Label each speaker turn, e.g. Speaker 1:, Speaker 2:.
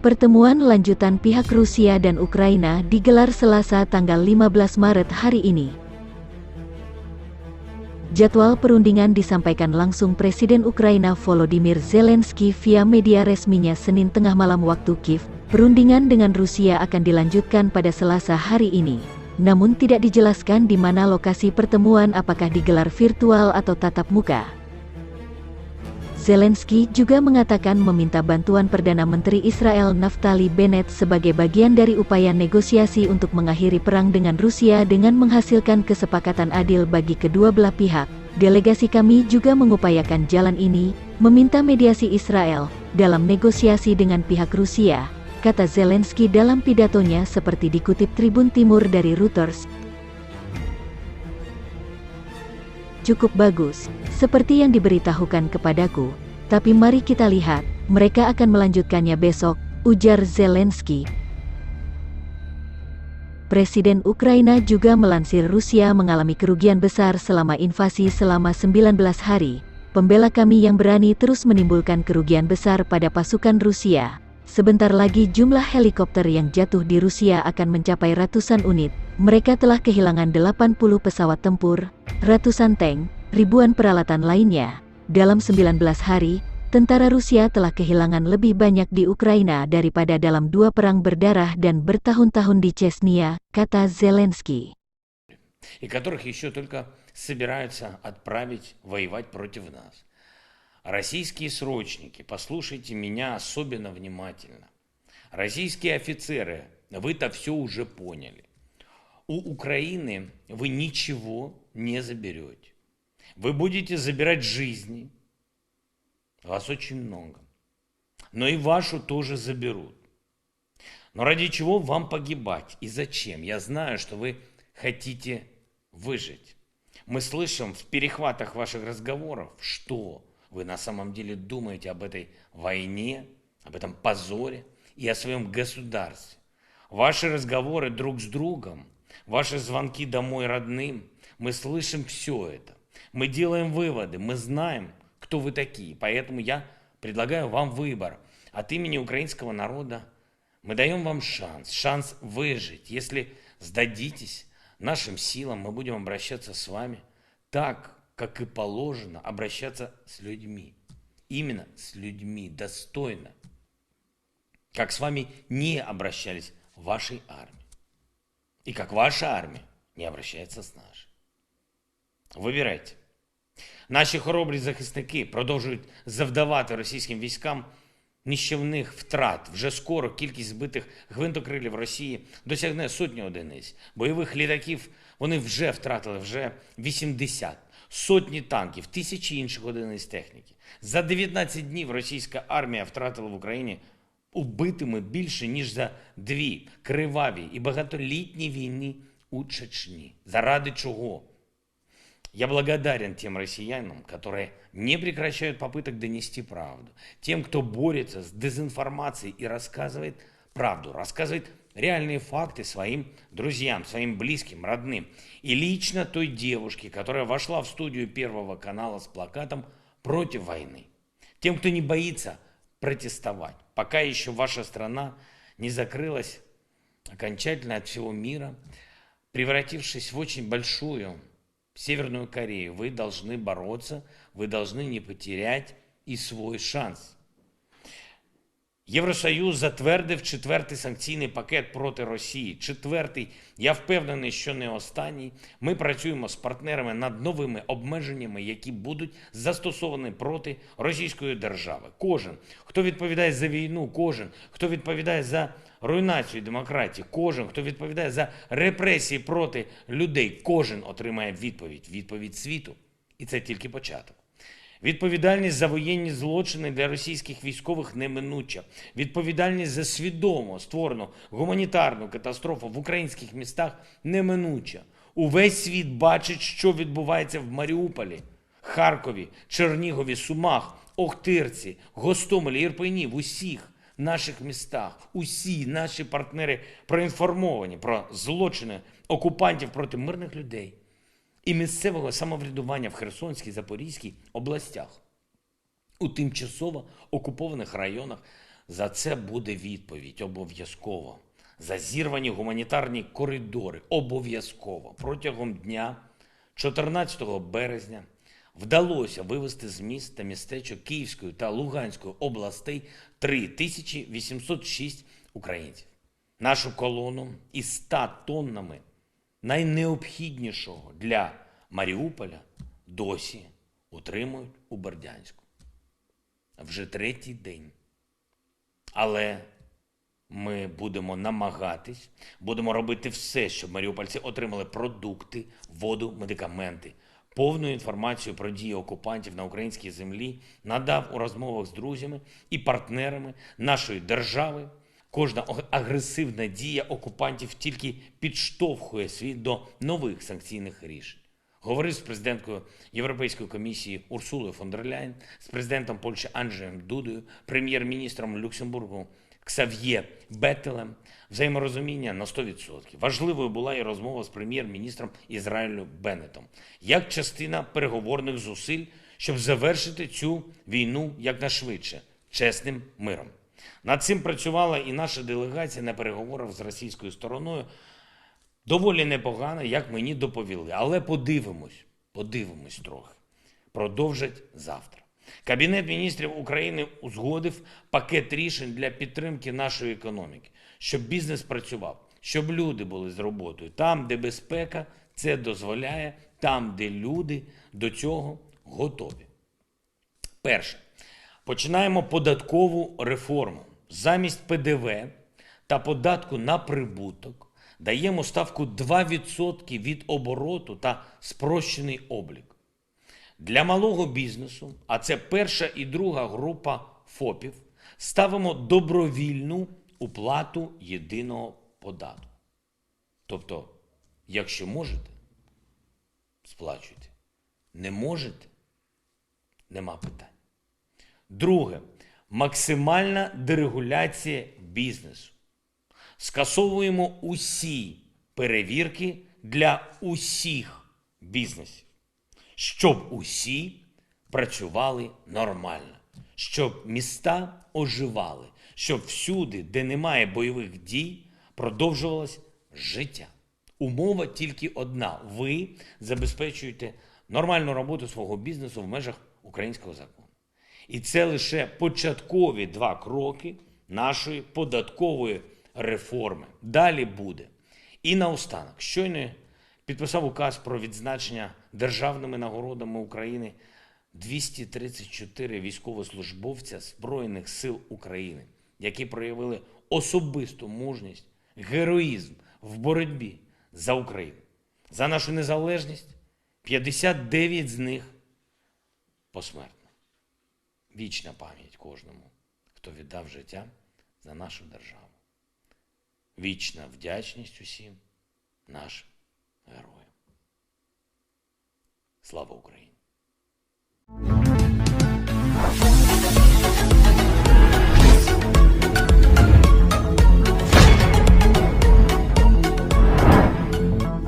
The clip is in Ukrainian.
Speaker 1: Pertemuan lanjutan pihak Rusia dan Ukraina digelar Selasa tanggal 15 Maret hari ini. Jadwal perundingan disampaikan langsung Presiden Ukraina Volodymyr Zelensky via media resminya Senin tengah malam waktu Kiev. Perundingan dengan Rusia akan dilanjutkan pada Selasa hari ini. Namun tidak dijelaskan di mana lokasi pertemuan, apakah digelar virtual atau tatap muka. Zelensky juga mengatakan meminta bantuan Perdana Menteri Israel Naftali Bennett sebagai bagian dari upaya negosiasi untuk mengakhiri perang dengan Rusia dengan menghasilkan kesepakatan adil bagi kedua belah pihak. Delegasi kami juga mengupayakan jalan ini, meminta mediasi Israel dalam negosiasi dengan pihak Rusia, kata Zelensky dalam pidatonya seperti dikutip Tribun Timur dari Reuters. Cukup bagus, seperti yang diberitahukan kepadaku, tapi mari kita lihat, mereka akan melanjutkannya besok, ujar Zelensky. Presiden Ukraina juga melansir Rusia mengalami kerugian besar selama invasi selama 19 hari. Pembela kami yang berani terus menimbulkan kerugian besar pada pasukan Rusia. Sebentar lagi jumlah helikopter yang jatuh di Rusia akan mencapai ratusan unit. Mereka telah kehilangan 80 pesawat tempur, ratusan tank, ribuan peralatan lainnya. Dalam 19 hari, tentara Rusia telah kehilangan lebih banyak di Ukraina daripada dalam 2 perang berdarah dan bertahun-tahun di Chechnya, kata Zelensky.
Speaker 2: И которых еще только собираются отправить воевать против нас. Российские срочники, послушайте меня особенно внимательно. Российские офицеры, вы-то все уже поняли. У Украины вы ничего не заберете. Вы будете забирать жизни. Вас очень много. Но и вашу тоже заберут. Но ради чего вам погибать? И зачем? Я знаю, что вы хотите выжить. Мы слышим в перехватах ваших разговоров, что вы на самом деле думаете об этой войне, об этом позоре и о своем государстве. Ваши разговоры друг с другом, ваши звонки домой родным, мы слышим все это. Мы делаем выводы, мы знаем, кто вы такие. Поэтому я предлагаю вам выбор. От имени украинского народа мы даем вам шанс выжить. Если сдадитесь нашим силам, мы будем обращаться с вами так, как и положено, обращаться с людьми. Именно с людьми, достойно. Как с вами не обращались в вашей армии. И как ваша армия не обращается с нашей. Вибирайте. Наші хоробрі захисники продовжують завдавати російським військам нищівних втрат. Вже скоро кількість збитих гвинтокрилів Росії досягне сотні одиниць. Бойових літаків вони вже втратили, вже 80. Сотні танків, тисячі інших одиниць техніки. За 19 днів російська армія втратила в Україні убитими більше, ніж за 2 криваві і багатолітні війни у Чечні. Заради чого? Я благодарен тем россиянам, которые не прекращают попыток донести правду. Тем, кто борется с дезинформацией и рассказывает правду, рассказывает реальные факты своим друзьям, своим близким, родным. И лично той девушке, которая вошла в студию Первого канала с плакатом «Против войны». Тем, кто не боится протестовать. Пока еще ваша страна не закрылась окончательно от всего мира, превратившись в очень большую Северную Корею. Вы должны бороться, вы должны не потерять і свій шанс. Євросоюз затвердив 4-й санкційний пакет проти Росії. 4-й, я впевнений, що не останній. Ми працюємо з партнерами над новими обмеженнями, які будуть застосовані проти Російської держави. Кожен, хто відповідає за війну, кожен, хто відповідає за руйнацію демократії, кожен, хто відповідає за репресії проти людей, кожен отримає відповідь. Відповідь світу. І це тільки початок. Відповідальність за воєнні злочини для російських військових неминуча. Відповідальність за свідомо створену гуманітарну катастрофу в українських містах неминуча. Увесь світ бачить, що відбувається в Маріуполі, Харкові, Чернігові, Сумах, Охтирці, Гостомелі, Ірпені, в усіх наших містах. Усі наші партнери проінформовані про злочини окупантів проти мирних людей і місцевого самоврядування в Херсонській, Запорізькій областях, у тимчасово окупованих районах За це буде відповідь обов'язково. За зірвані гуманітарні коридори обов'язково. Протягом дня 14 березня вдалося вивезти з міст та містечок Київської та Луганської областей 3806 українців. Нашу колону із 100 тоннами найнеобхіднішого для Маріуполя досі утримують у Бердянську. Вже третій день. Але ми будемо намагатись, будемо робити все, щоб маріупольці отримали продукти, воду, медикаменти. Повну інформацію про дії окупантів на українській землі надав у розмовах з друзями і партнерами нашої держави. Кожна агресивна дія окупантів тільки підштовхує світ до нових санкційних рішень. Говорив з президенткою Європейської комісії Урсулою фон дер Ляєн, з президентом Польщі Анджеєм Дудою, прем'єр-міністром Люксембургу Ксав'є Бетелем. Взаєморозуміння на 100%. Важливою була і розмова з прем'єр-міністром Ізраїлю Беннетом, як частина переговорних зусиль, щоб завершити цю війну якнайшвидше, чесним миром. Над цим працювала і наша делегація на переговорах з російською стороною. Доволі непогано, як мені доповіли. Але подивимось трохи. Продовжать завтра. Кабінет міністрів України узгодив пакет рішень для підтримки нашої економіки, щоб бізнес працював, щоб люди були з роботою. Там, де безпека це дозволяє, там, де люди до цього готові. Перше. Починаємо податкову реформу. Замість ПДВ та податку на прибуток даємо ставку 2% від обороту та спрощений облік. Для малого бізнесу, а це перша і друга група ФОПів, ставимо добровільну уплату єдиного податку. Тобто, якщо можете, сплачуйте. Не можете – нема питань. Друге. Максимальна дерегуляція бізнесу. Скасовуємо усі перевірки для усіх бізнесів, щоб усі працювали нормально, щоб міста оживали, щоб всюди, де немає бойових дій, продовжувалось життя. Умова тільки одна. Ви забезпечуєте нормальну роботу свого бізнесу в межах українського закону. І це лише початкові 2 кроки нашої податкової реформи. Далі буде. І наостанок, щойно підписав указ про відзначення державними нагородами України 234 військовослужбовця Збройних сил України, які проявили особисту мужність, героїзм в боротьбі за Україну, за нашу незалежність. 59 з них посмертно. Вічна пам'ять кожному, хто віддав життя за нашу державу. Вічна вдячність усім нашим героям. Слава Україні!